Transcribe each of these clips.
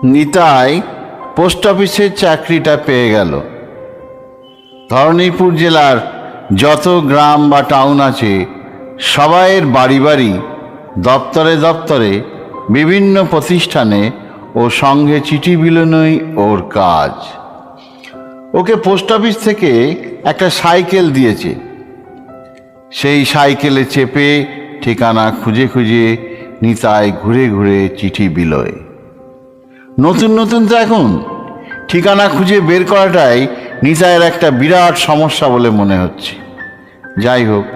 Nitai post অফিসের চাকরিটা পেয়ে গেল। ধরণীপুর জেলার যত গ্রাম বা টাউন আছে সবাইয়ের বাড়ি বাড়ি, দপ্তরে দপ্তরে, বিভিন্ন প্রতিষ্ঠানে ও সঙ্গে চিঠি বিলোনোই ওর কাজ। ওকে পোস্ট অফিস থেকে একটা সাইকেল দিয়েছে। সেই সাইকেলে চেপে ঠিকানা খুঁজে খুঁজে নিতাই ঘুরে ঘুরে চিঠি বিলোয়। নতুন নতুন তো এখন ঠিকানা খুঁজে বের করাটাই নিতাইয়ের একটা বিরাট সমস্যা বলে মনে হচ্ছে। যাই হোক,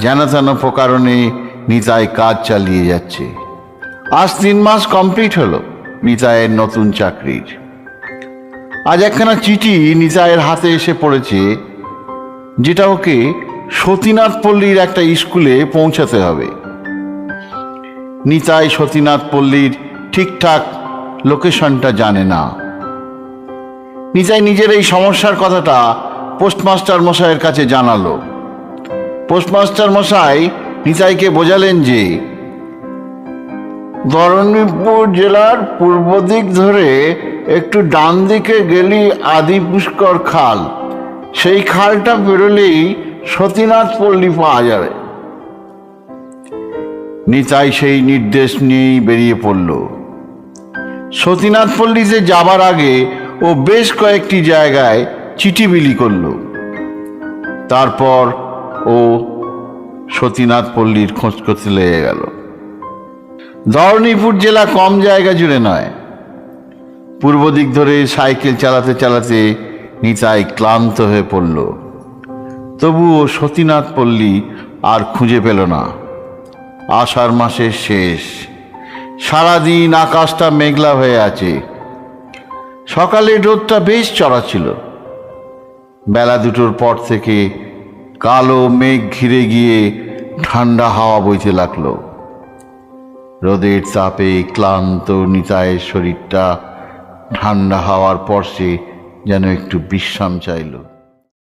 যেন তেন প্রকারণে নিতাই কাজ চালিয়ে যাচ্ছে। আজ 3 মাস কমপ্লিট হলো নিতাইয়ের নতুন চাকরির। আজ একখানা চিঠি নিতাইয়ের হাতে এসে পড়েছে, যেটা ওকে সতীনাথ পল্লীর একটা স্কুলে পৌঁছাতে হবে। নিতাই সতীনাথ পল্লীর ঠিকঠাক লোকেশনটা জানে না। নিতাই নিজের এই সমস্যার কথাটা পোস্টমাস্টার মশাইয়ের কাছে জানালো। পোস্টমাস্টার মশাই নিতাইকে বোঝালেন যে ধরণীপুর জেলার পূর্ব দিক ধরে একটু ডান দিকে গেলি আদি পুষ্কর খাল, সেই খালটা পেরোলেই সতীনাথ পল্লী পাওয়া যাবে। নিতাই সেই নির্দেশ নিয়েই বেরিয়ে পড়ল। সতীনাথ পল্লীতে যাবার আগে ও বেশ কয়েকটি জায়গায় চিঠি বিলি করল। তারপর ও সতীনাথ পল্লীর খোঁজ করতে লেগে গেল। ধরণীপুর জেলা কম জায়গা জুড়ে নয়। পূর্ব দিক ধরে সাইকেল চালাতে চালাতে নিতাই ক্লান্ত হয়ে পড়ল। তবুও সতীনাথ পল্লী আর খুঁজে পেল না। আষাঢ় মাসের শেষ, সারাদিন আকাশটা মেঘলা হয়ে আছে। সকালে রোদটা বেশ চড়া ছিল। বেলা 2টোর পর থেকে কালো মেঘ ঘিরে গিয়ে ঠান্ডা হাওয়া বইতে লাগলো। রোদের চাপে ক্লান্ত নিতাইয়ের শরীরটা ঠান্ডা হাওয়ার পরশে যেন একটু বিশ্রাম চাইল।